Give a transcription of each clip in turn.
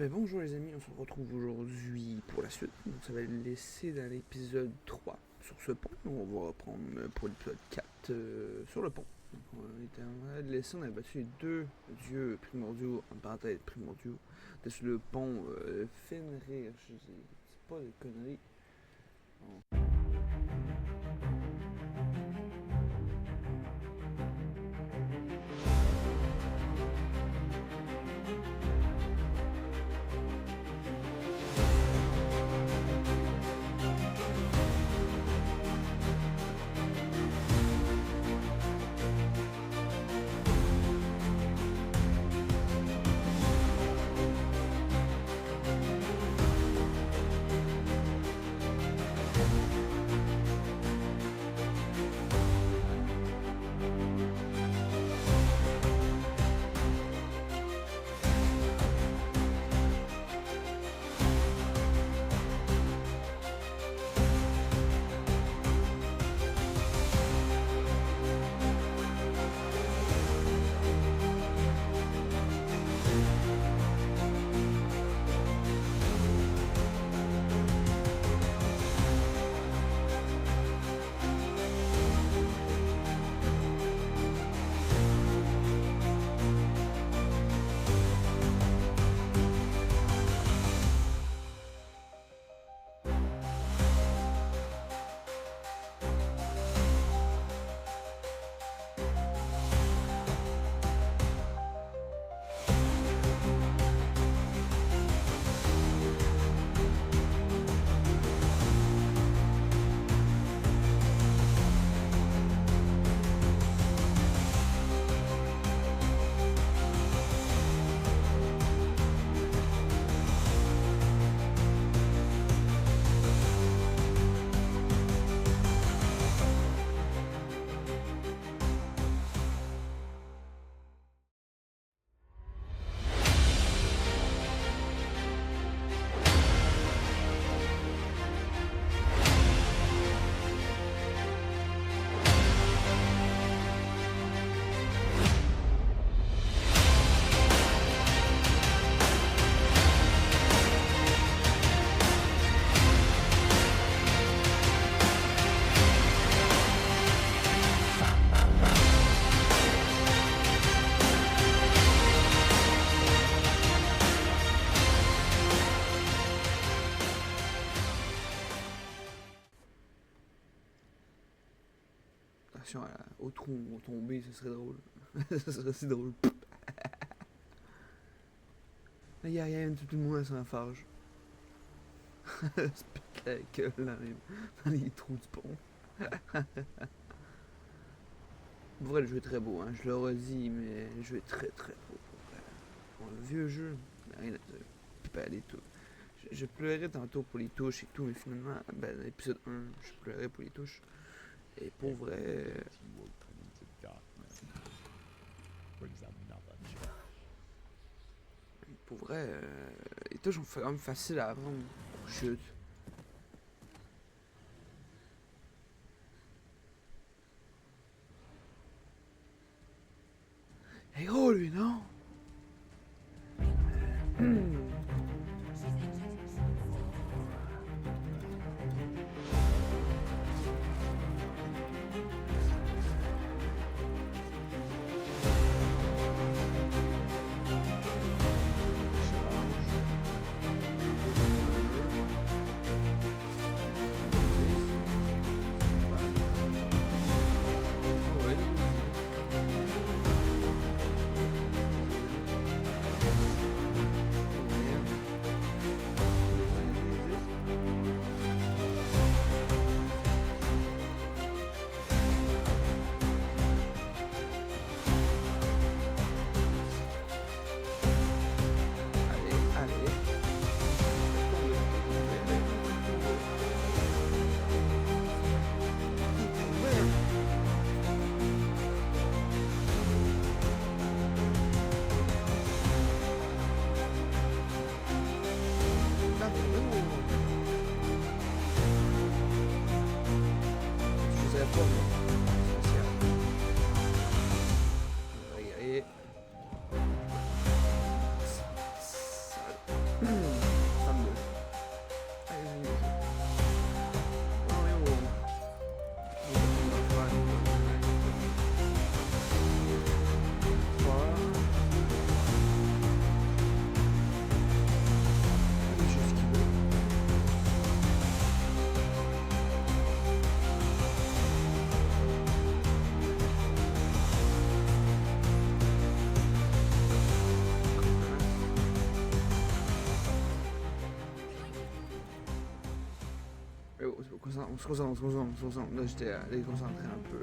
Bonjour les amis, on se retrouve aujourd'hui pour la suite. Donc ça va le laisser dans l'épisode 3 sur ce pont. Donc on va reprendre pour l'épisode 4 sur le pont. Donc on était en train de laisser, on a battu les deux dieux primordiaux, en parenthèse primordiaux, sur le pont Fenrir, je sais c'est pas des conneries. Bon. Attention au trou où on va tomber, ce serait drôle. Ce serait si drôle. Il y a rien, tout le monde s'en fâche. Se pète la gueule dans les trous du pont. Pour vrai, le jeu est très beau, hein. Je le redis, mais le jeu est très très beau. Bon, le vieux jeu, rien à dire. Puis pas les touches. Je pleurais tantôt pour les touches et tout, mais finalement, dans l'épisode 1, je pleurais pour les touches. Et pour vrai. Pour vrai, les touches sont quand même faciles à apprendre. Chut. C'est gros lui, non? 32. Allez, oh, oh. On se concentre. Là, j'étais déconcentré un peu.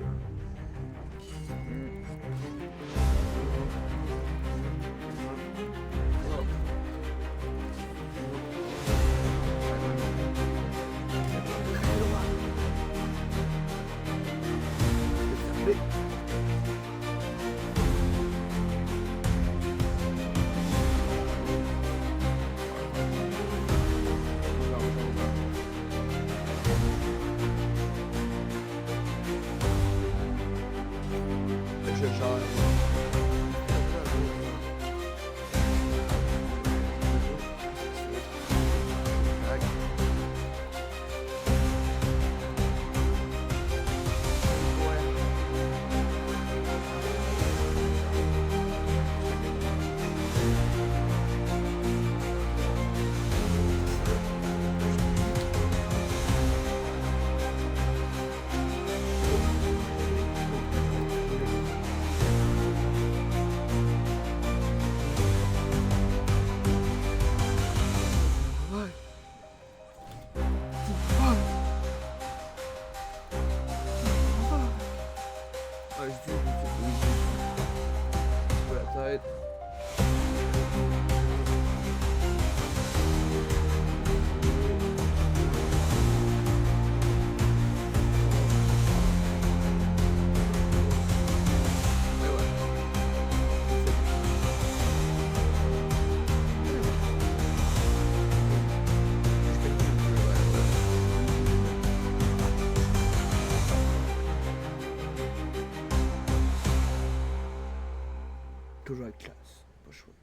Toujours avec classe, pas le choix.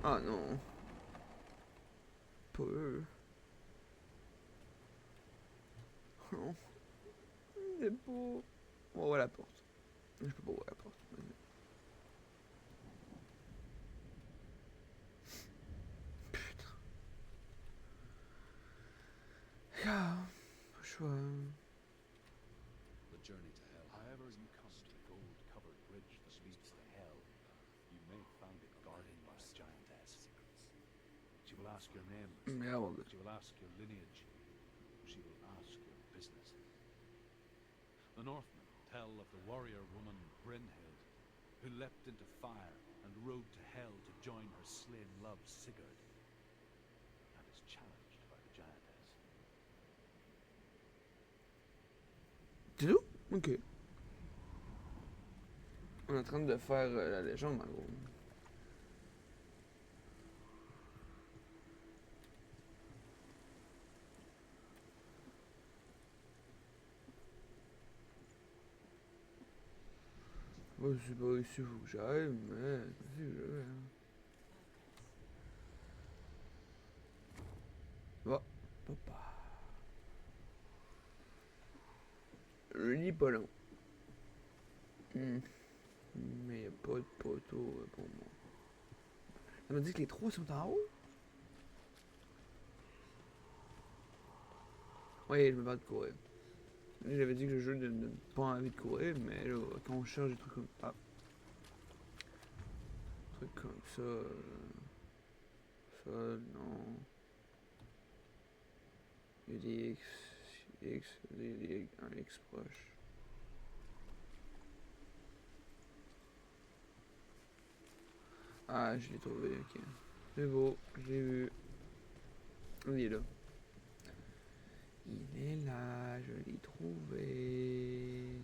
Ah non. Pas eux. Non. C'est beau. On va ouvrir la porte. Je peux pas ouvrir la porte. Putain. Ah, pas le choix. Ask your name. Merde. She will ask your lineage. She will ask your business. The Northmen tell of the warrior woman Brynhild, who leapt into fire and rode to hell to join her slain love Sigurd, and is challenged by the giantess. C'est tout? Ok. On est en train de faire la légende, en gros. Moi, je sais pas ici il faut que j'aille, mais si je vais. Va, papa. Le lit pas long. Mais y a pas de poteau pour moi. Ça m'a dit que les trois sont en haut? Oui, je me bats de courir. J'avais dit que le jeu n'a pas envie de courir, mais là, quand on cherche des trucs comme... Ah. Des trucs comme ça... Ça, non... Il y a des un X proche. Ah, je l'ai trouvé, ok. C'est beau, je l'ai vu. Il est là. Il est là, je l'ai trouvé.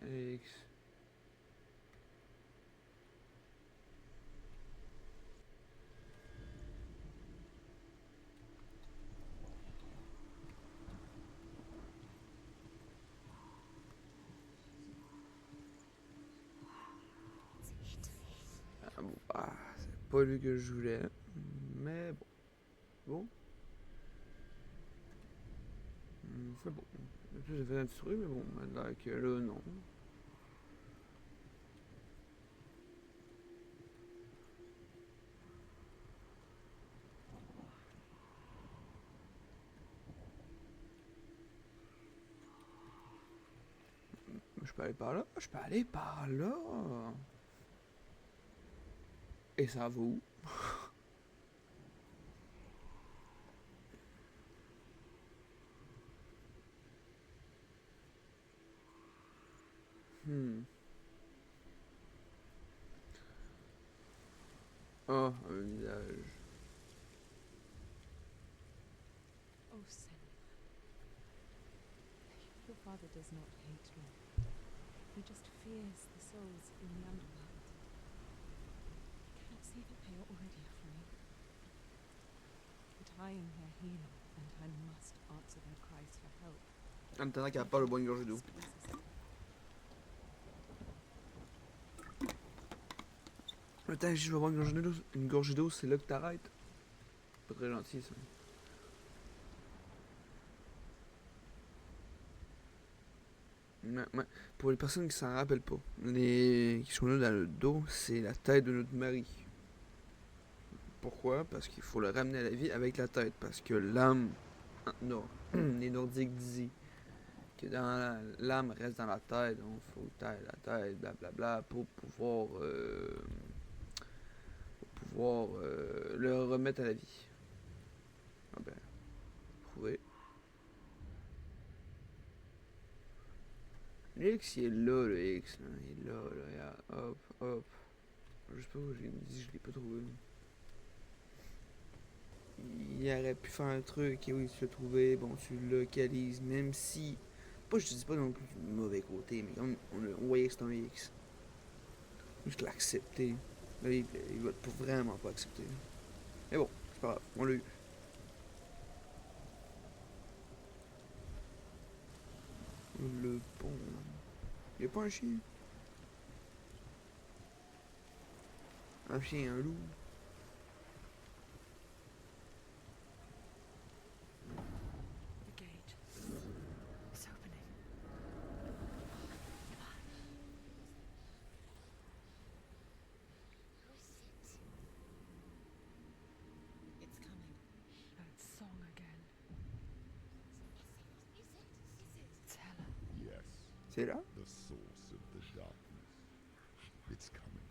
Alex. Ah bon, c'est pas lui que je voulais. Mais bon. Bon. C'est bon. J'ai fait un petit truc, mais bon, là, que là, non. Je peux aller par là? Je peux aller par là. Et ça va où? Hmm. Oh, un visage. Oh, Senua. Your father does not hate me. He just fears the souls in the underworld. I cannot see that they are already afraid. But I am their healer, and I must answer their cries for help. En même temps, qu'il n'y a pas le bon gorgée d'eau. Attends, je vais boire une gorgée d'eau, c'est là que t'arrêtes. Pas très gentil, ça. Pour les personnes qui s'en rappellent pas, qui sont là dans le dos, c'est la tête de notre mari. Pourquoi? Parce qu'il faut le ramener à la vie avec la tête. Parce que l'âme, non, les Nordiques disaient que l'âme reste dans la tête, donc il faut tailler la tête, blablabla, pour pouvoir, le remettre à la vie. Ah ben, prouvé. Le X, il est là, le X, là. Il est là, hop, hop. Je sais pas où j'ai dit, je l'ai pas trouvé. Il aurait pu faire un truc et oui, tu l'as trouvé, bon, tu le localises, même si. Pas, je te dis pas non plus du mauvais côté, mais comme on voyait que c'est un X. Juste l'accepter. Là, il va vraiment pas accepter. Mais bon, c'est pas grave, on l'a eu. Le pont. Il y a pas un chien? Un chien, un loup. The gate. It's opening. It's coming. That song again. It's Helen. Yes, C'est là? the source of the darkness. It's coming.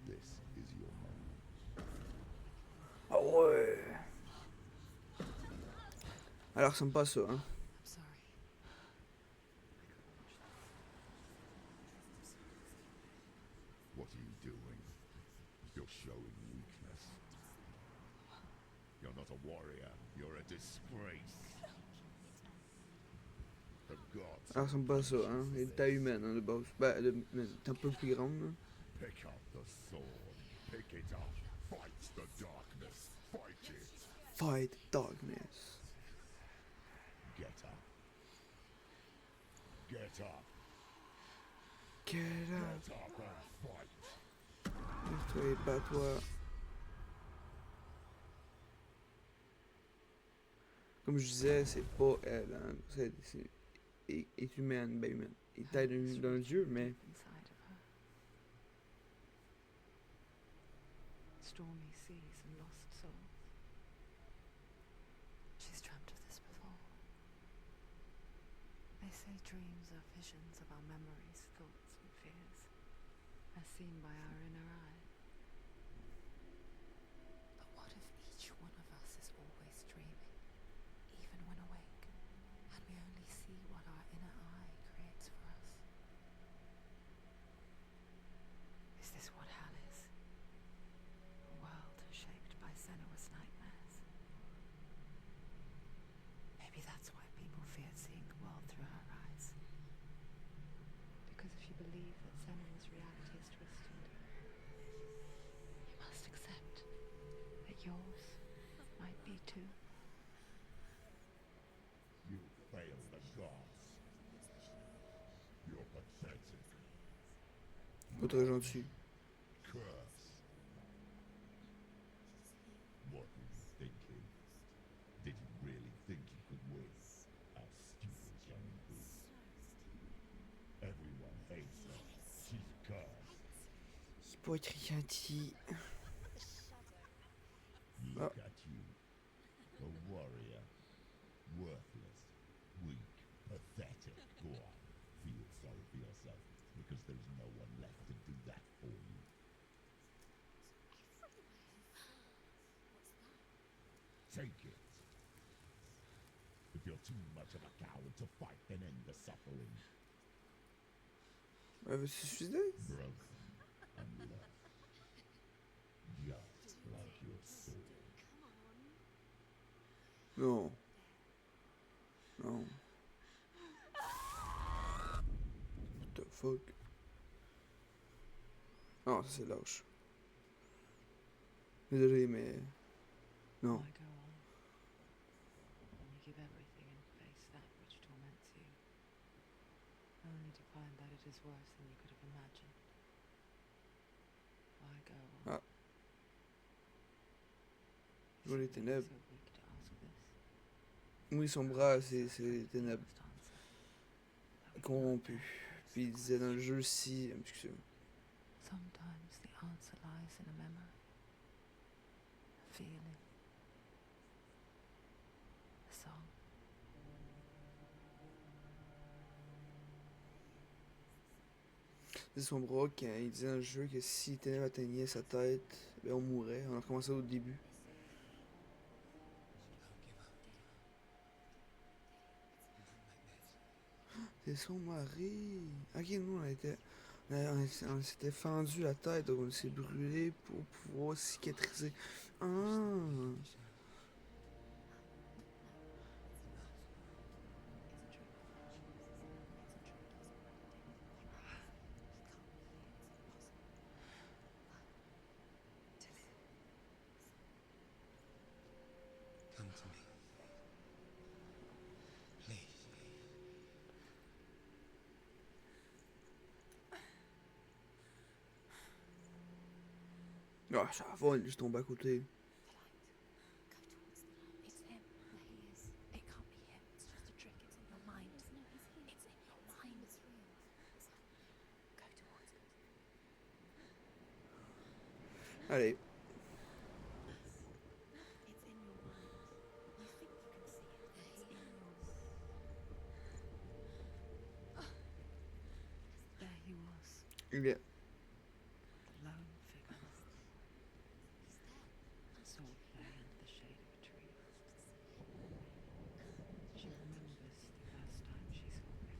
This is your moment. Ah ouais! Alors, ça me passe ça, hein. I'm sorry. What are you doing? You're showing weakness. You're not a warrior. You're a disgrace. The gods Alors, ça me passe ça, hein. Elle est de taille humaine, hein, de base. Ben, t'es un peu plus grande, hein. pick up the sword. Pick it up. Fight the darkness. Fight it. Fight darkness. Get up. Get up. Get up. Get up and fight. Lève-toi et bats-toi. Comme je disais, c'est pas elle, hein. Est humaine, ben humaine. Il est taille d'un dieu, mais Inside of her. Stormy seas and lost souls. She's dreamt of this before. They say dreams are visions of our memories, thoughts and fears, as seen by our inner eye. But what if each one of us is always dreaming, even when awake, and we only see what our inner eye creates for us? Is this what hell is? A world shaped by Senua's nightmares. Maybe that's why people feared seeing the world through her eyes. Because if you believe that Senua's reality is twisted, you must accept that yours might be too. You fail the gods. You're pathetic. pas très gentil. curse. What were you thinking? Did you really think you could win? How stupid can you be? Everyone hates her. She's cursed. Il pourrait être rien dit. Look at you. A warrior. Worthless. Weak. Pathetic. Go on. Feel sorry for yourself, because there's no one left to do that for you. Take it. If you're too much of a coward to fight, then end the suffering. Elle veut se suicider? Broken and lost. Just like your soul. Non. Non. What the fuck? Non, ça c'est lâche. Désolé, mais... Non. Why go on? When you give everything and face that which torments you, only to find that it is worse than you could have imagined. Why go on? Ah. Je vois les Is it ténèbres. so weak to ask this? Oui, son bras, c'est les ténèbres. Must answer. Corrompu. Puis il disait dans le jeu si... Excusez-moi. Sometimes the answer lies in a memory, a feeling, a song. C'est son bras quand il disait dans le jeu que si les ténèbres atteignaient sa tête, ben on mourrait. On a recommencé au début. C'est son mari. Ok, nous on s'était fendu la tête, donc on s'est brûlé pour pouvoir cicatriser. Ah. Come to me. Please. Ah, ça va, il est tombé à côté. It's him. There he is. It can't be him. It's just a trick. It's in your mind. No, he's here. It's in your mind. It's real. Go towards it. Allez. It's in your mind. You think you can see it. It's in your mind. There he was. Il est... The lone figure. The sword lay under the shade of a tree. She remembers the first time she saw him.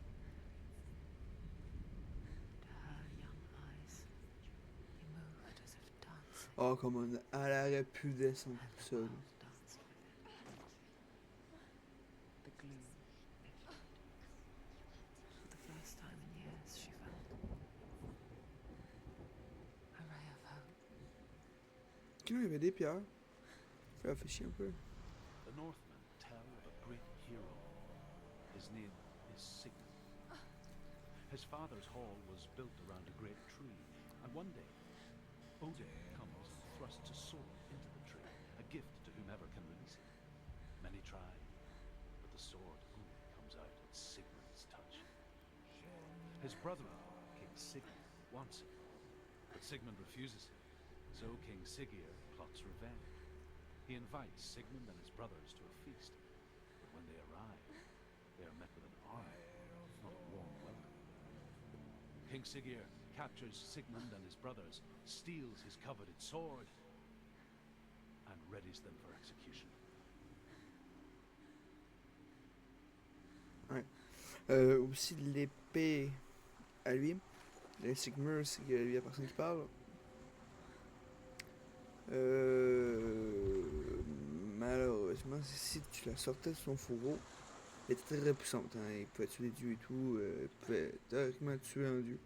To her young eyes, he moved as if dancing. Oh, comme on... Elle aurait pu descendre And tout the seul. world danced with it. The gloom lifted. For the first time in years, she felt a ray of hope. Qui il y avait des pierres? Ça fait chier un peu. The Northmen tell of a great hero. His name is Sigmund. His father's hall was built around a great tree, and one day Odin comes and thrusts a sword into the tree, a gift to whomever can release it. Many try, but the sword only comes out at Sigmund's touch. His brother-in-law, King Sigurd, wants it, but Sigmund refuses him, so King Siggeir plots revenge. He invites Sigmund and his brothers to a feast, but when they arrive, they are met with an army, not a warm welcome. King Siggeir captures Sigmund and his brothers, steals his coveted sword, and readies them for execution. Aussi l'épée à lui. Le Sigmund, c'est lui la personne qui parle. Malheureusement, si tu la sortais de son fourreau, elle était très puissante. Hein. Il pouvait tuer des dieux et tout. Il pouvait théoriquement tuer un dieu.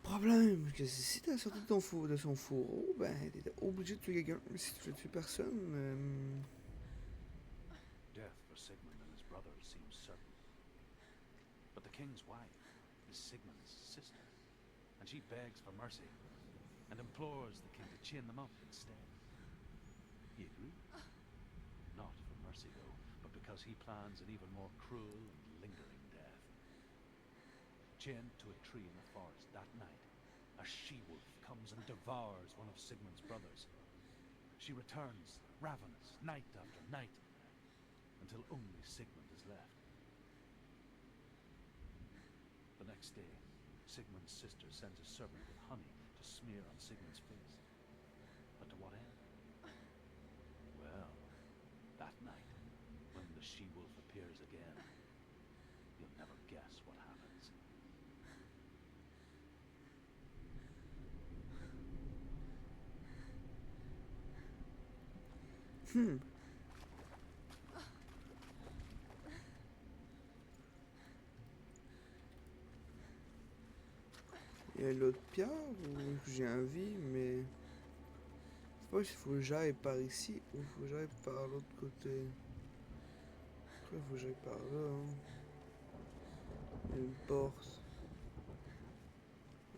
Problème, que si tu la sortais de son fourreau, ben t'étais obligé de tuer quelqu'un. Mais si tu veux tuer personne, Death for Sigmund and his brothers seems certain. But the king's wife is Sigmund's sister. and she begs for mercy and implores the king to chain them up instead. He agrees. Not for mercy, though, but because he plans an even more cruel and lingering death. Chained to a tree in the forest that night, a she-wolf comes and devours one of Sigmund's brothers. She returns, ravenous, night after night, until only Sigmund is left. The next day, Sigmund's sister sends a servant with honey to smear on Sigmund's face. But to what end? Well, that night, when the she-wolf appears again, you'll never guess what happens. Il y a l'autre pierre où j'ai envie, mais je sais pas s'il faut que j'aille par ici ou il faut que j'aille par l'autre côté. Je crois qu'il faut que j'aille par là. Hein. Il y a une porte.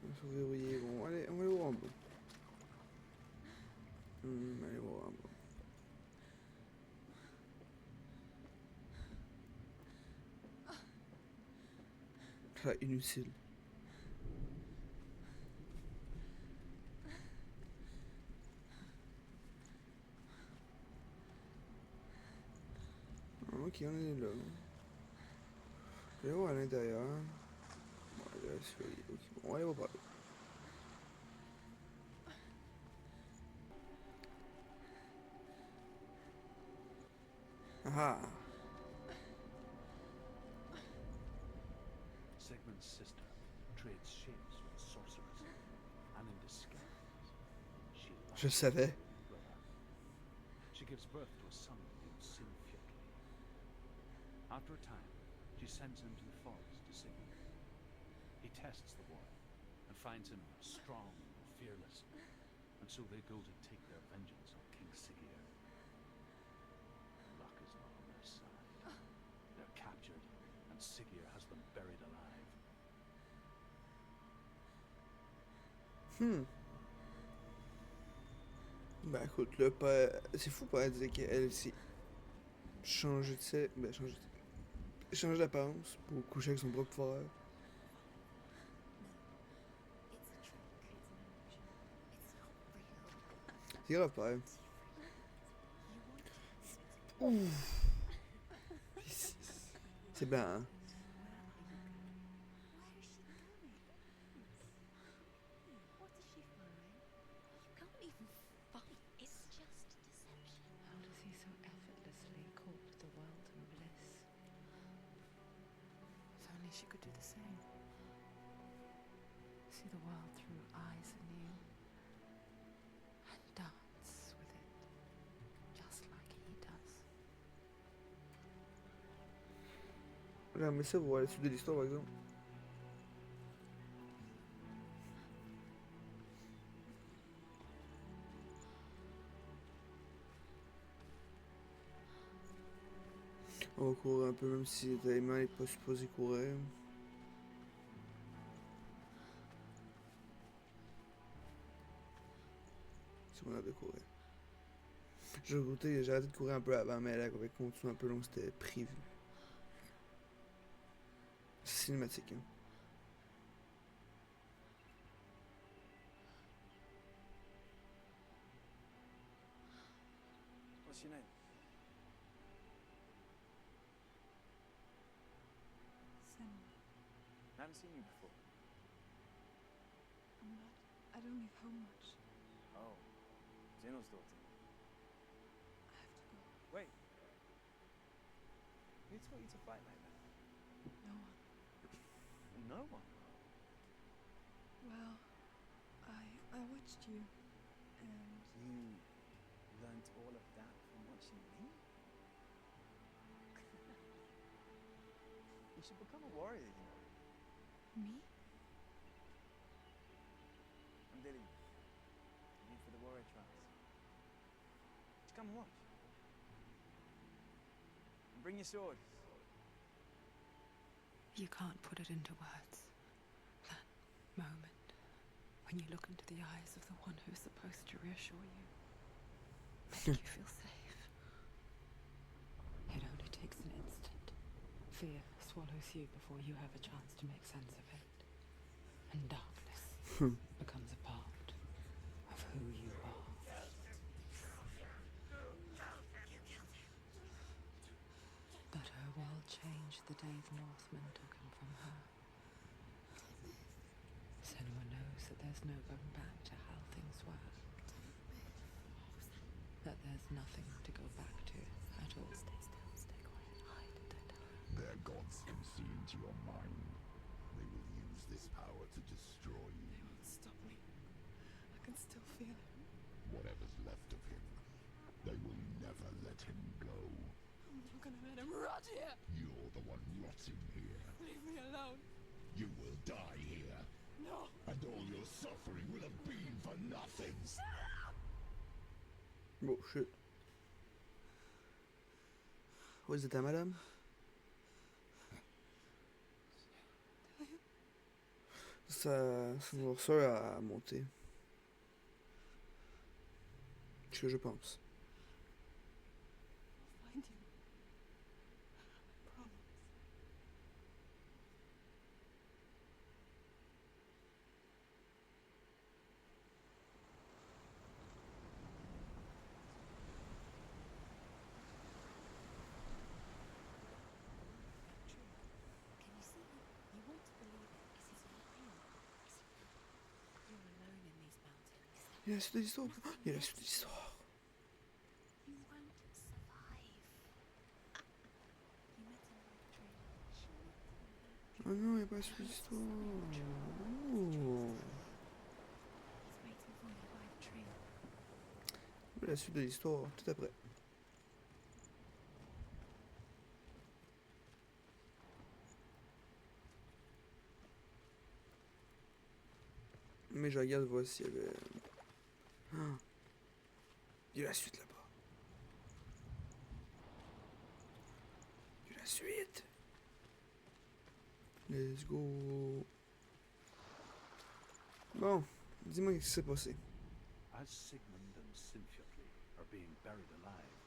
Il faut verrouiller. Bon, allez, on va aller voir en bas. Allez voir en bas. Ah, inutile. Ok, on est là. Je vais voir à l'intérieur. Bon, là, c'est ok, bon, on va aller voir par là. Ah! Sigmund's sister trades shapes with sorcerers, and in disguise, she Je savais. brother. She gives birth to a son named Sinfjotli. After a time, she sends him to the forest to Sigmund. He tests the boy and finds him strong and fearless, and so they go to take their vengeance on King Siggeir. Luck is not on their side. They're captured, and Siggeir has them buried alive. Ben écoute, là, pas... c'est fou pas dire qu'elle s'est changé de sexe. Ben, changé d'apparence pour coucher avec son propre frère. C'est grave, pareil. Ouf! C'est bien, hein? What does she find? You can't even fight. It's just deception. How does he so effortlessly court the world and bliss? If only she could do the same. See the world through eyes anew. And dance with it, just like he does. J'aimerais ça voir la suite de l'histoire, par exemple. On va courir un peu, même si l'élément n'est pas supposé courir. C'est mon heure de courir. J'ai arrêté de courir un peu avant, mais elle avait continué un peu long, c'était prévu. C'est cinématique, hein. What's your name? Senna, I haven't seen you before. I'm not. I don't leave home much. Oh, Zeno's daughter. I have to go. Wait. Who taught you to fight like that? No one. No one. Well, I watched you, and You learned all of that from watching me? You should become a warrior, you know. me? I'm Dilly. I'm here for the warrior trials. Just come and watch. And bring your sword. You can't put it into words. That moment When you look into the eyes of the one who's supposed to reassure you, make you feel safe. It only takes an instant. Fear swallows you before you have a chance to make sense of it. And darkness becomes a part of who you are. But her world changed the day the Northmen took him from her. Senua knows that there's no going back to how things were. That there's nothing to go back to at all. Stay still, stay quiet, hide, don't tell her. Their gods can see into your mind. They will use this power to destroy you. They won't stop me. I can still feel it. Whatever's left of him, they will never let him go. I'm not gonna let him rot here. You're the one rotting here. Leave me alone. You will die here. No. And all your suffering will have been for nothing. Oh shit. Où est-ce que t'es, madame? Ça va ça à monter. Ce que je pense. I'll find you. I promise. Can you see him? You want to believe it. Is he sort of real? Is he real? You're alone in these mountains. Il y a la suite de l'histoire. Il y a la suite de l'histoire. You won't survive. You met another tree. She met another. Oh non, il n'y a pas la suite de l'histoire. Oh. He's waiting for you by the tree. La suite de l'histoire, tout après. Mais je regarde voir s'il y avait... Ah. Il y a la suite là-bas. Il y a la suite. Let's go. Bon, dis-moi ce qui s'est passé. As Sigmund and Sinfjotli are being buried alive,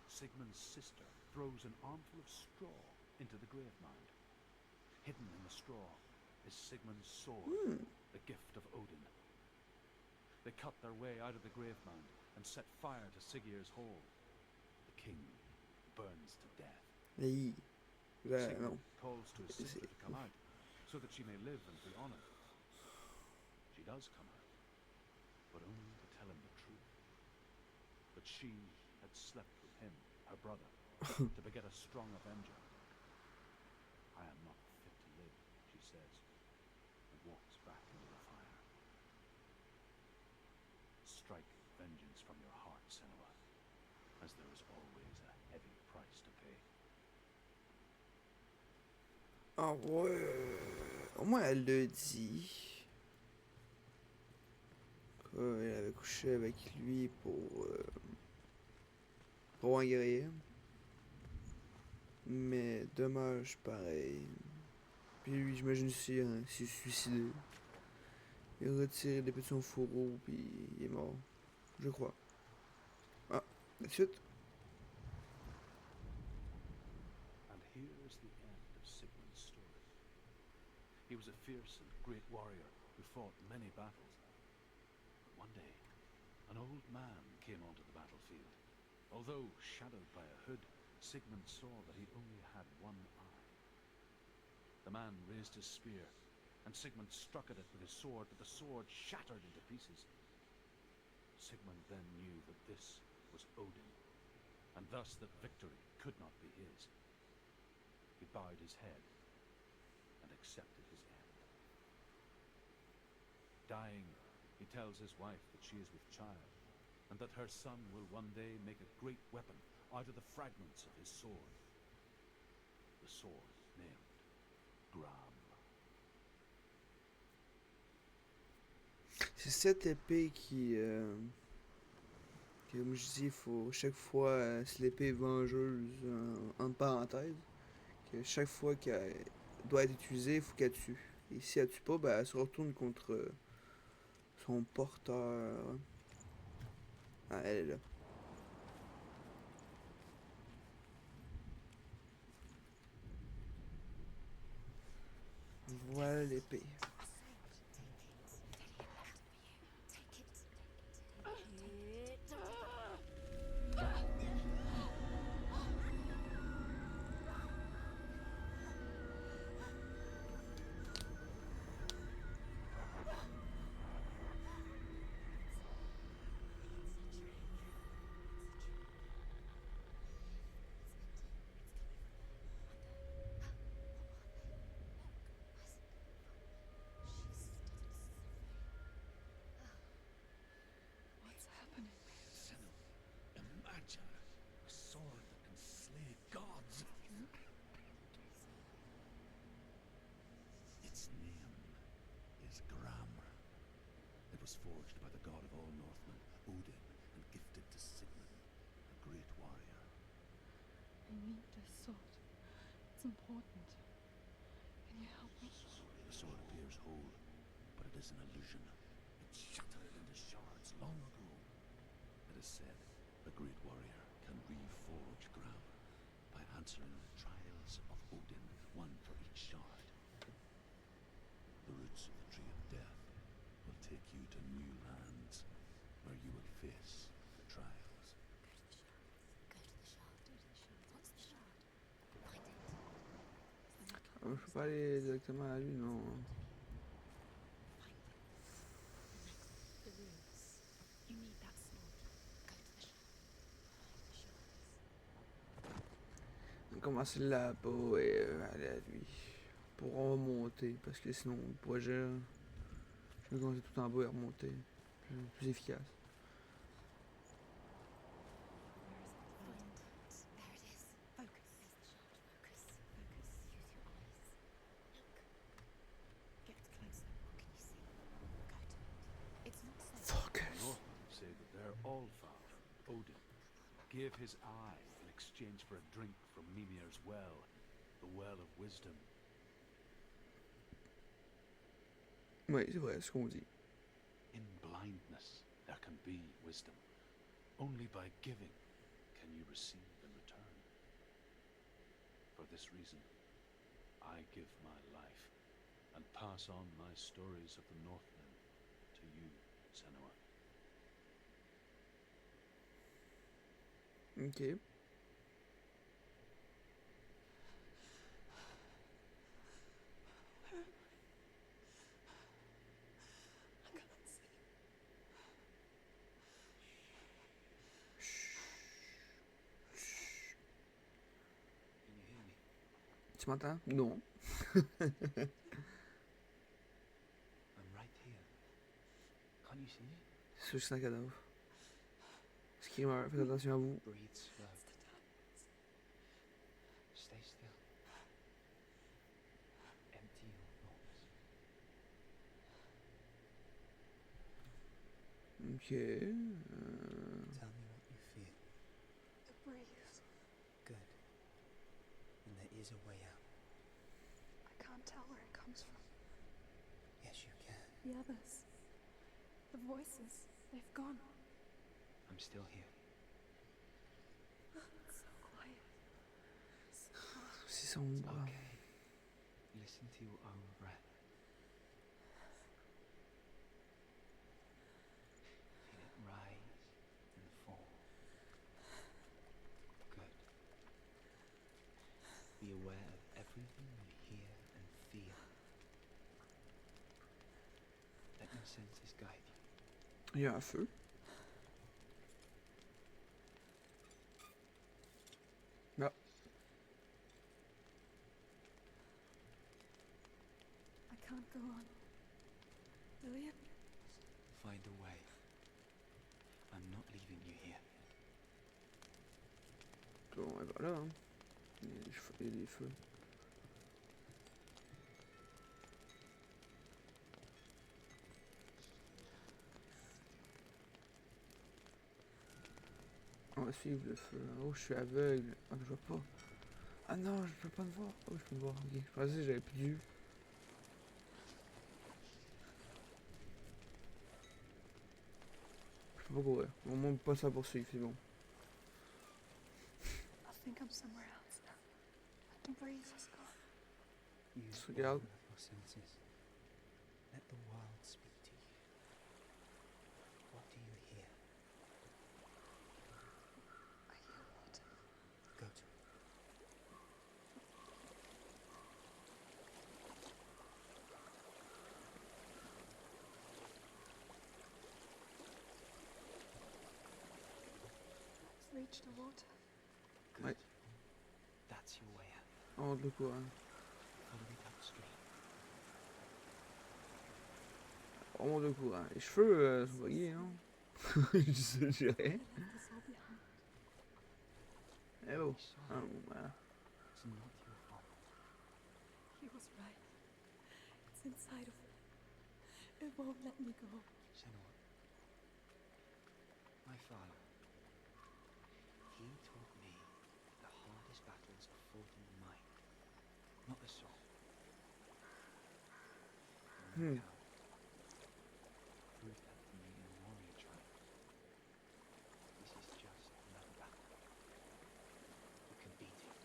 Sigmund's sister throws an armful of straw into the grave mound. Hidden in the straw is Sigmund's sword, the gift of Odin. They cut their way out of the grave mound and set fire to Siggeir's hall. The king burns to death. Hey. Non. Sigmund calls to his sister to come out, so that she may live and be honored. She does come out, but only to tell him the truth. That she had slept with him, her brother, to beget a strong avenger. I am not fit to live, she says, and walks back into the fire. Strike vengeance from your heart, Senua, as there is always a heavy price to pay. Ah ouais. Au moins elle le dit. Elle avait couché avec lui pour un guerrier. Mais dommage pareil. Puis lui, j'imagine aussi, hein, il s'est suicidé. Il a retiré des petits fourreau, puis il est mort. Je crois. Ah, la suite. And here is the end of Sigmund's story. He was a fierce and great warrior who fought many battles. But one day, an old man came onto the battlefield. Although shadowed by a hood, Sigmund saw that he only had one eye. The man raised his spear, and Sigmund struck at it with his sword, but the sword shattered into pieces. Sigmund then knew that this was Odin, and thus that victory could not be his. He bowed his head and accepted his end. Dying, he tells his wife that she is with child, and that her son will one day make a great weapon out of the fragments of his sword. The sword named Gram. C'est cette épée qui, comme je dis, faut chaque fois, c'est l'épée vengeuse, en parenthèse, que chaque fois qu'elle doit être utilisée, il faut qu'elle tue. Et si elle tue pas, ben elle se retourne contre Son porteur. Ah, elle est là. Voilà l'épée. What's happening? Senna, imagine a sword that can slay gods. Its name is Gram. It was forged by the god of all Northmen, Odin, and gifted to Sigmund, a great warrior. I need this sword. It's important. Can you help me? The sword appears whole, but it is an illusion. It shattered into shards long ago. It is said a great warrior can reforge Gram by answering the trials of Odin, one for each shard. The roots of the Tree of Death will take you to new lands where you will face the trials. Go to the shard. What's the shard? Find it. Ah, je peux pas aller directement à lui, non. The runes. You need that sword. Go to the shard. Find the shards. On commence là-bas et aller à lui. Pour remonter, parce que sinon, le projet, je vais commencer tout en bas et remonter. Plus efficace. Find it. There it is. Focus. There's the shard. Focus. Focus. Use your eyes. Look. Get closer. What can you see? Go to it. It's not safe. Focus. Northmen say that their Allfather, Odin, gave his eye in exchange for a drink from Mimir's well, the well of wisdom. Oui, c'est vrai, ce qu'on dit. In blindness, there can be wisdom. Only by giving can you receive in return. For this reason, I give my life and pass on my stories of the Northmen to you, Senua. Ok. I can't see. Can you hear me? Tu m'entends? Non. I'm right here. Can't you see me? C'est sûr que c'est un cadavre. Screamer, faites attention à vous. Breathe slow. It's the darkness. Stay still. Empty your thoughts. Ok. Tell me what you feel. The breeze. Good. And there is a way out. I can't tell where it comes from. Yes, you can. The others. The voices. They've gone. I'm still here. It's so quiet. So quiet. C'est sombre. Okay. Listen to your own breath. Feel it rise and fall. Good. Be aware of everything you hear and feel. Let your senses guide you. Il y a un feu. Ah. I can't go on. William? Find a way. I'm not leaving you here. Bon, et voilà. Hein. Il y a des feux. Il y a des feux. On va suivre le feu. Oh, je suis aveugle. Ah, je vois pas. Ah non, je peux pas me voir. Oh, je peux me voir. Ok. Je pensais que j'avais plus de vue. Je peux pas courir. Au moins pas ça poursuivre, c'est bon. I think I'm somewhere else now. The breeze is gone. Use So, yeah. all of your senses. Let the wild speak to you. What do you hear? I hear water. Go to it. Let's reach the water. Good. Ouais. That's your way out. On monte le courant. Follow it upstream. On monte le courant. Les cheveux sont buggés, non? Je dirais. I left us all behind. Eh oh. We saw Ah, it. bon, voilà. It's not your fault. He was right. It's inside of me. It won't let me go. Senua. My father. He taught me that the hardest battles are fought in the mind, not the soul. Hmm. Cow proved that to me in a warrior tribe. This is just another battle. You can beat it.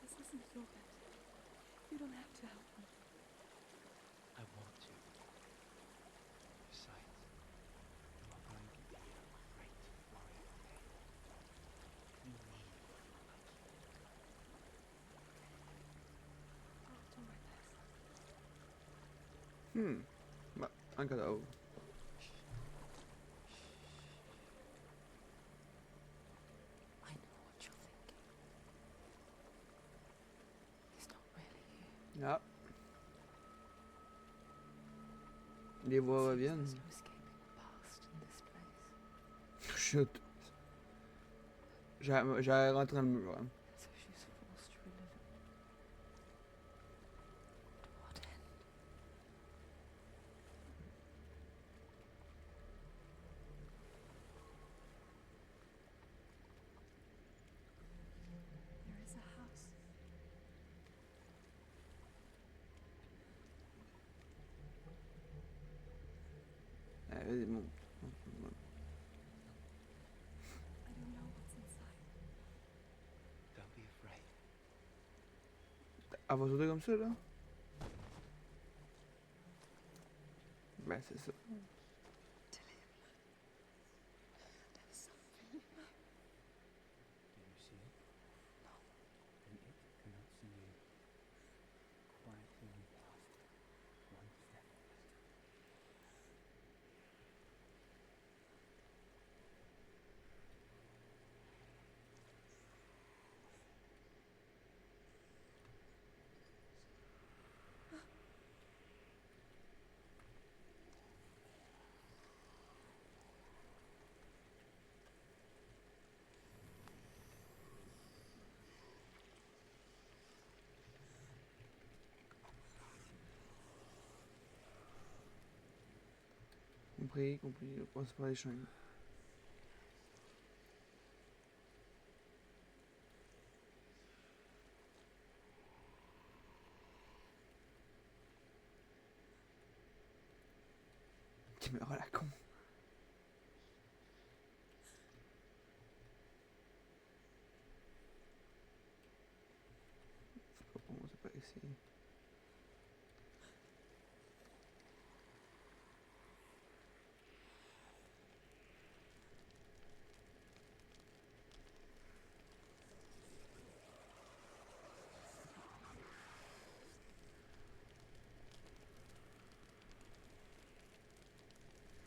This isn't your bed. You don't have to help me. I want to. Besides, you are going to be a great warrior one day. You need people like you. I'll do my best. Bah, un cadavre. I know what you're thinking. He's not really here. Ah. Les voix Seems reviennent. there's no escaping the past in this place. Chut. J'ai rentré dans le mur. Hein. So she's forced to relive it. To what end? There is a house. Vas-y, monte. I don't know what's inside. Don't be afraid. Elle va sauter comme ça, là? Ben, c'est ça. To live. There's something in there. Do you see it? No. Then it cannot see you. Quietly move past it. One step at a time. Compris, on passe par les chaînes. Caméra la con. C'est pas bon, c'est pas ici.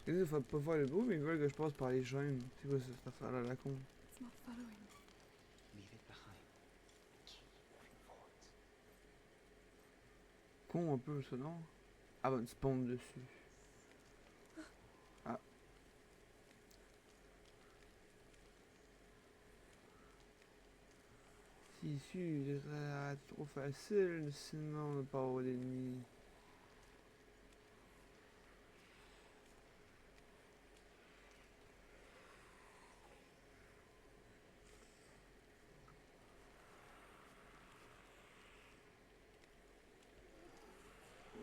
Ils disent faut pas faire le bruit, mais ils veulent que je passe par les chaînes. C'est quoi cette affaire-là, la con? It's not following me. Leave it behind. Keep moving forward. Con un peu, ça, non? Ah, bah, une spawn dessus. Ah. Si issu, trop facile, sinon on n'a pas avoir d'ennemis.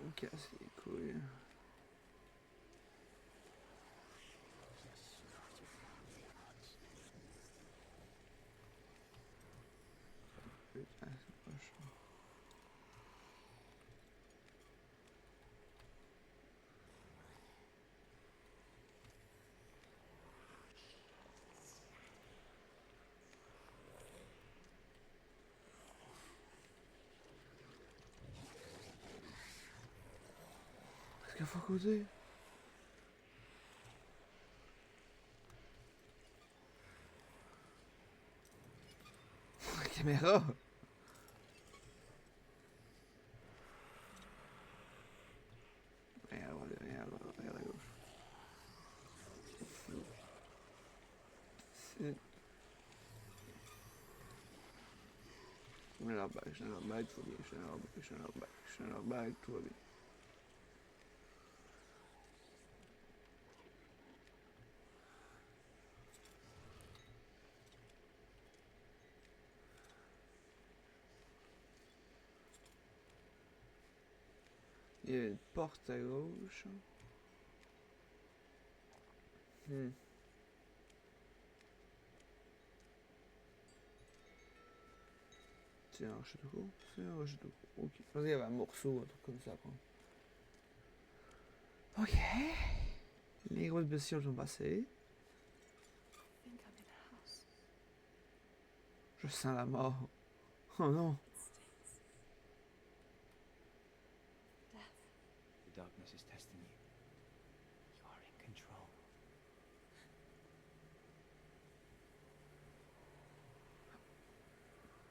On casse les couilles. Quelle fois côté? La caméra! Regarde à gauche. Ici. Je mets leur bague, tout va bien. Je mets leur bague, tout va bien. Il y a une porte à gauche. C'est un rocher de cours? C'est un rocher de cours. Ok. Je pensais qu'il y avait un morceau, un truc comme ça. Quoi. Ok. Les grosses bestioles sont passées. I think I'm in a house. Je sens la mort. Oh non. It stings. Death. The darkness is testing you. You are in control.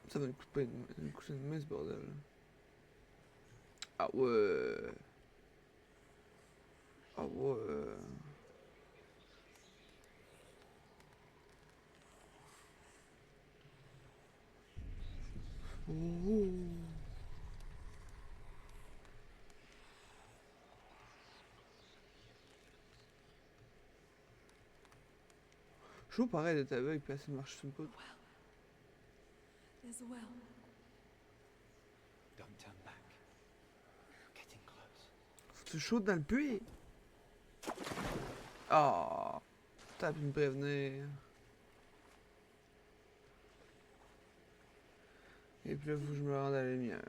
Ça va une coucher de main ce bordel. Ah ouais. Ah ouais. Ouh. Je trouve pareil d'être aveugle puis essayer de marcher sur une côte. Well. There's a well. Don't turn back. Getting close. Faut que tu sautes dans le puits. Ah. T'as pu me prévenir. Et puis là, faut que je me rende à la lumière.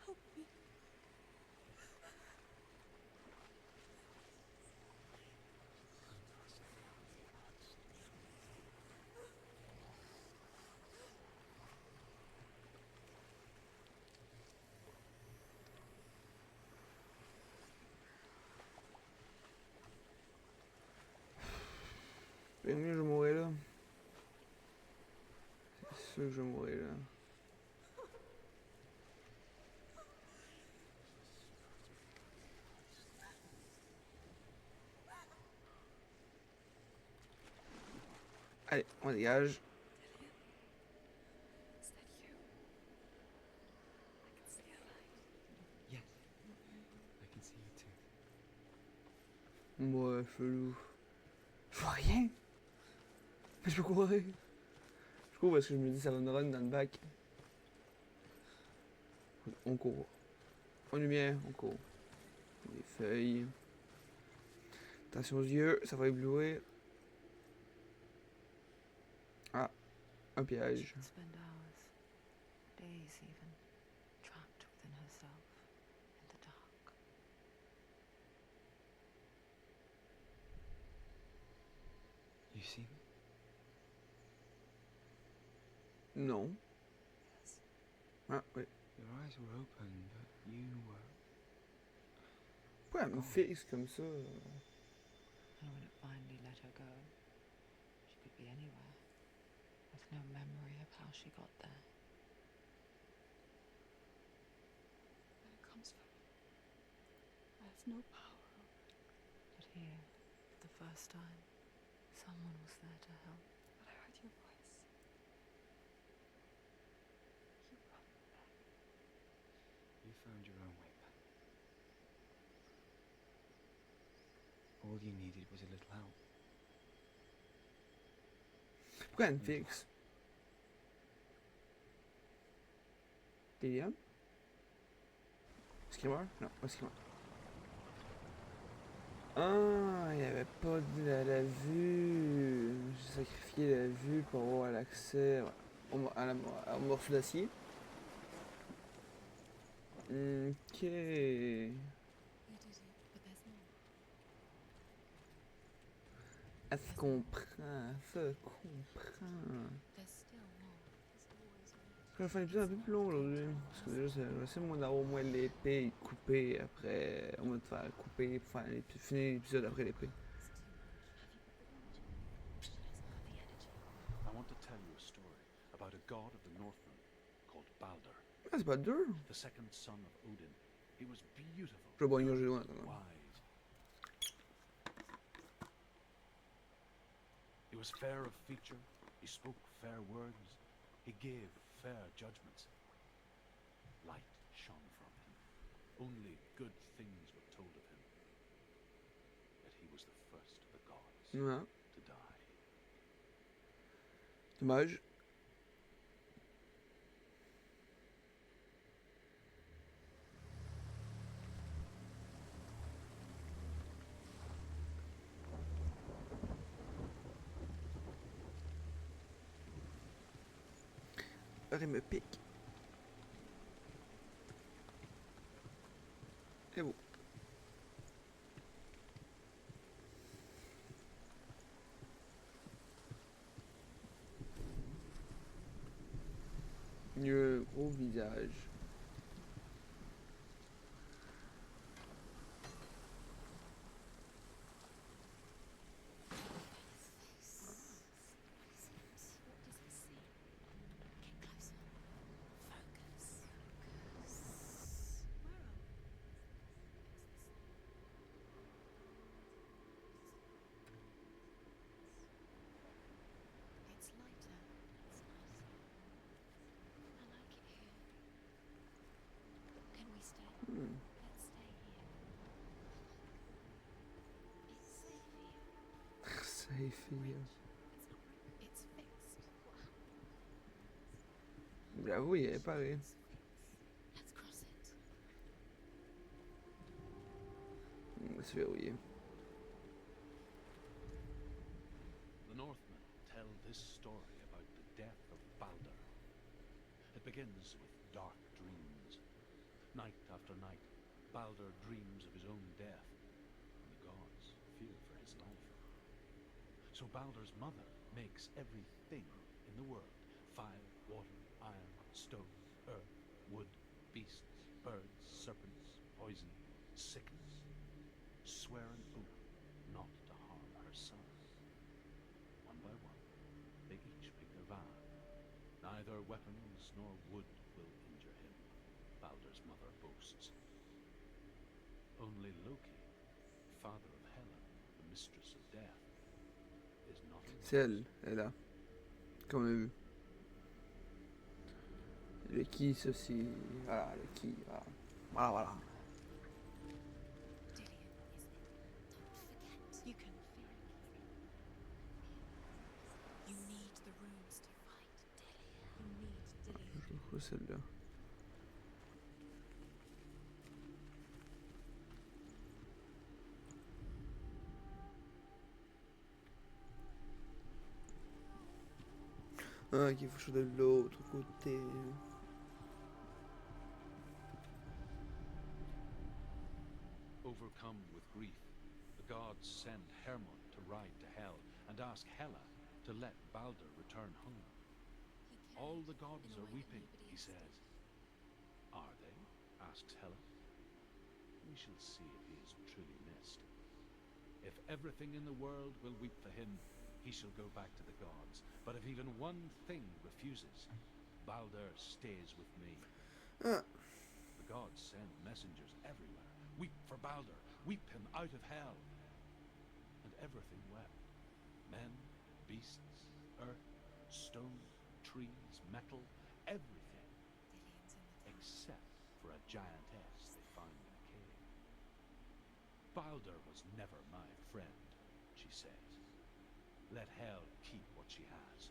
Help me. Et mieux, je mourrai là. C'est sûr que je mourrai là. Allez, on dégage. Is that you? I can see a light. Yes. I can see you too. Ouais, chelou. Je vois rien. Mais je peux courir. Je cours parce que je me dis ça va me run dans le bac. On court. On est bien, on court. Des feuilles. Attention aux yeux, ça va éblouir. Ah, un piège. She'd spend hours, days even, trapped within herself, in the dark. You see me? Non. Yes. Ah, oui. Your eyes were open, but you were. Pourquoi elle me fixe comme ça? And when it finally let her go, she could be anywhere, with no memory of how she got there. Where it comes from. I have no power over it. But here, for the first time, someone was there to help. But I heard your voice. You brought me back. You found your own way back. All you needed was a little help. Pourquoi elle me fixe? Liliane? Screamer? Non, pas Screamer. Ah, il n'y avait pas de la vue. J'ai sacrifié la vue pour avoir l'accès au morceau d'acier. Ok. You did it, but there's more. Elle se comprend, elle se comprend. There's still more. There's always more. Je vais faire l'épisode un peu plus long aujourd'hui. Parce que déjà, c'est moi d'avoir au moins l'épée coupée après. On va te faire couper pour faire finir l'épisode après l'épée. I want to tell you a story about a god of the Northmen called Balder, Ah, c'est pas dur. the second son of Odin. He was beautiful, Je vais boire une gorgée d'eau en attendant. wise. He was fair of feature, he spoke fair words, he gave fair judgments. Light shone from him. Only good things were told of him. Yet he was the first of the gods Ouais. to die. Dommage. Il me pique. Et bon. Mieux au visage. It's lighter. It's nicer. I like it here. Can we stay? Let's stay here. It's safe here. Safe here. It's fixed. What happened? J'avoue, il est pareil. It's fixed. Let's cross it. C'est verrouillé. The Northmen tell this story about the death of Balder. It begins with dark dreams. Night after night, Balder dreams of his own death, and the gods fear for his life. So Balder's mother makes everything in the world: fire, water, iron, stone, earth, wood, beasts, birds, serpents, poison, sickness. Swear an oath not to harm her son. One by one, they each make their vow. Neither weapons nor wood will injure him, Balder's mother boasts. Only Loki, father of Hela, the mistress of death, is not C'est allowed. elle est là. Comme on a vu. Le qui, ceci. Voilà, le qui. Voilà. Voilà, voilà. Dillion, isn't it? Don't forget. You can feel it. You need the runes to fight Dillion. You need Dillion. Je trouve celle-là. Ah, qu'il faut que je sois de l'autre côté. Overcome with grief, the gods send Hermod to ride to Hel and ask Hela to let Balder return home. He cared All the gods in a are way that weeping, nobody he else says. Are they? Asks Hela. We shall see if he is truly missed. If everything in the world will weep for him, he shall go back to the gods. But if even one thing refuses, Balder stays with me. Ah, The gods send messengers everywhere. Weep for Balder. Weep him out of hell. And everything wept. Men, beasts, earth, stone, trees, metal, everything. Dillion's in the tower. Except for a giantess they found in a cave. Balder was never my friend, she says. Let Hel keep what she has.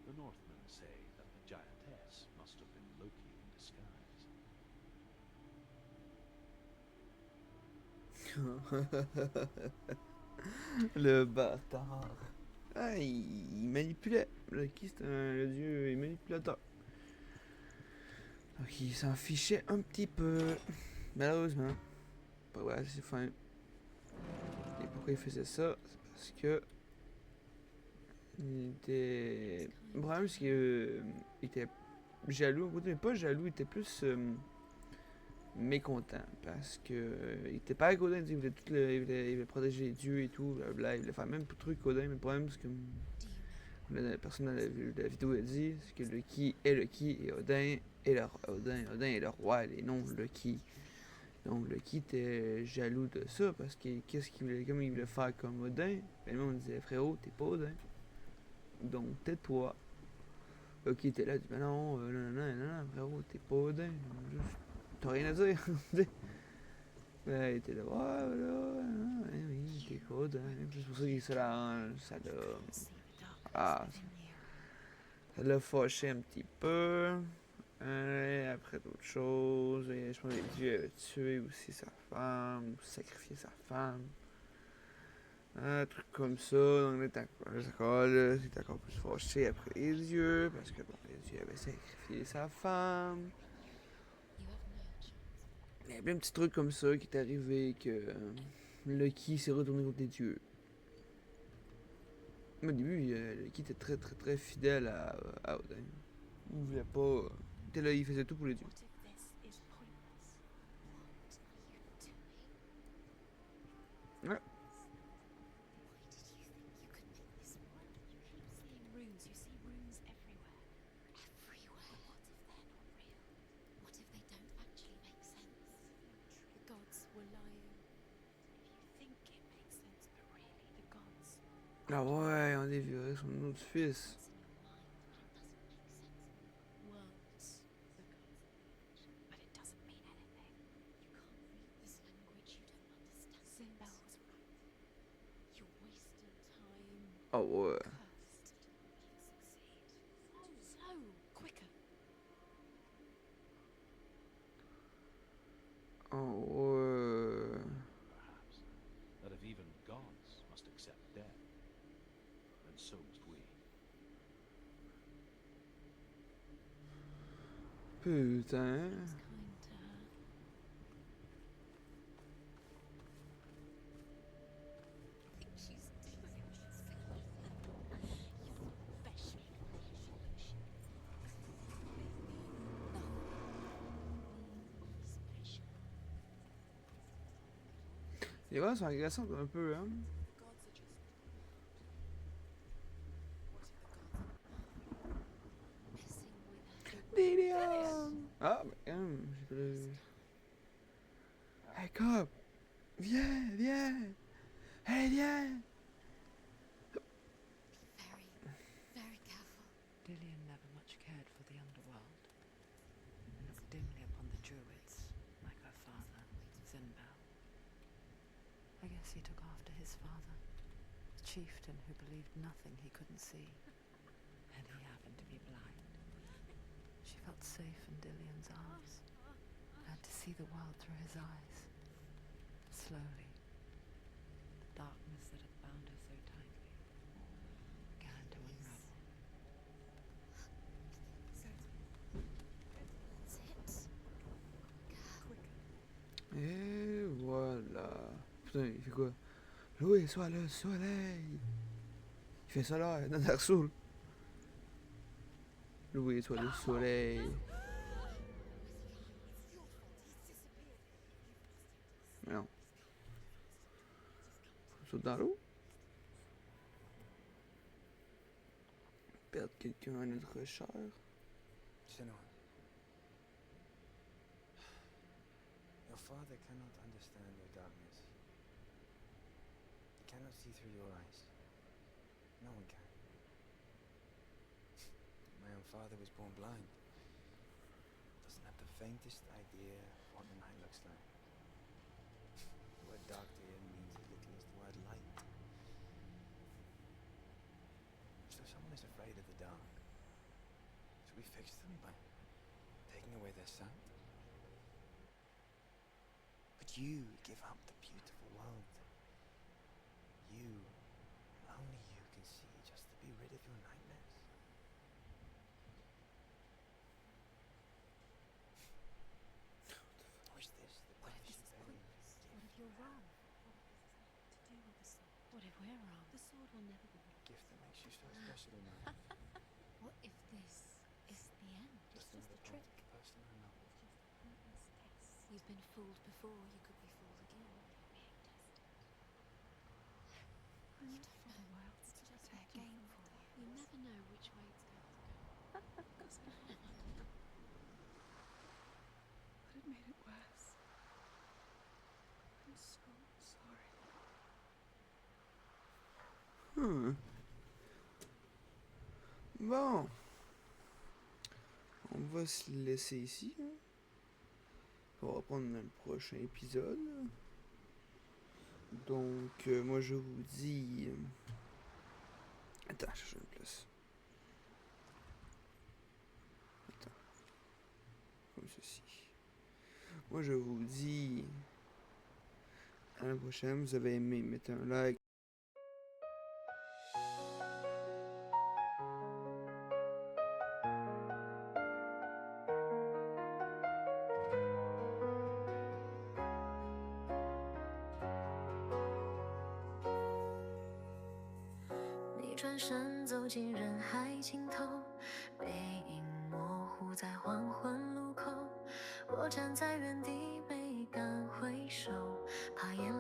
The Northmen say that the giantess must have been Loki in disguise. le bâtard. Ah, il manipulait. Loki, c'est le dieu manipulateur. Donc il s'en fichait un petit peu. Malheureusement. Pas vrai, c'est fin. Et pourquoi il faisait ça? C'est parce que Il était. Le problème, c'est il était jaloux, mais pas jaloux, il était plus mécontent parce que il était pas Godin, il voulait, il voulait protéger les dieux et tout, blablabla, il voulait faire même plus de trucs Godin, mais le problème, c'est que la personne dans la vidéo a dit, c'est que Loki est Loki et Odin est Odin est le roi, et non Loki. Donc Loki était jaloux de ça parce que qu'est-ce qu'il voulait, comme il voulait faire comme Odin, ben nous on disait frérot, t'es pas Odin. Donc tais-toi. Loki était là, il dit ben non, non, frérot, t'es pas Odin. Juste, t'as rien à dire. Ben, il était là, ouais, voilà, oui, t'es pas Odin. C'est pour ça qu'il se l'a. Ça l'a. Ah, ça l'a fâché un petit peu. Après d'autres choses, je pense que Dieu avait tué aussi sa femme, ou sacrifié sa femme. Un truc comme ça, donc il était encore plus fâché après les dieux, parce que bon, les dieux avaient sacrifié sa femme. Il y a plein de petits trucs comme ça qui est arrivé, que Loki s'est retourné contre les dieux. Mais au début, Loki était très très très fidèle à Odin. Il voulait pas. Il était là, il faisait tout pour les dieux. Ouais. Ah ouais, on est viré son autre fils. Oh ouais. Oh ouais. Perhaps that if even gods must accept death, then so must we. Putain. Les voix sont agressantes un peu, hein. Delium! Ah, ben, j'ai pas le... Hey, cop! Viens, viens! Hey, viens! Dillion never much cared for the underworld, and looked dimly upon the druids, like her father, Zinbao. I guess he took after his father, the chieftain who believed nothing he couldn't see, and he happened to be blind. She felt safe in Dillion's arms, had to see the world through his eyes. Slowly, the darkness that had bound her so tightly began to unravel. Et voilà. Putain, il fait quoi? Louis, soit le soleil! Il fait ça là, dans Dark Souls. Louis, soit le soleil. Mais non. Saute dans l'eau? Perdre quelqu'un à notre cher. Senua. Your father cannot understand your darkness. He cannot see through your eyes. No one can. My own father was born blind. Doesn't have the faintest idea what the night looks like. The word dark to him means as little as the word light. So someone is afraid of the dark. Should we fix them by taking away their sight? Could you give up the beautiful world? You, only you can see, just to be rid of your nightmares. Or is this the price you pay? What if you're wrong? What does this have to do with the sword? What if we're wrong? The sword will never be gift that makes you so special in my life. What if this is the end? Just It's just another a trick. part of the person I know. It's just a pointless test. You've been fooled before, you could be fooled again. You're being tested. You don't know. It's just a game for you. You never know which way it's going to go. Because I haven't. But it made it worse. I'm so sorry. Bon. On va se laisser ici. Hein. On va reprendre dans le prochain épisode. Donc, moi je vous dis... Attends, je cherche une place. Attends. Comme ceci. Moi je vous dis... À la prochaine. Vous avez aimé, mettez un like.你转身走进人海尽头，背影模糊在黄昏路口。我站在原地，没敢回首，怕眼泪。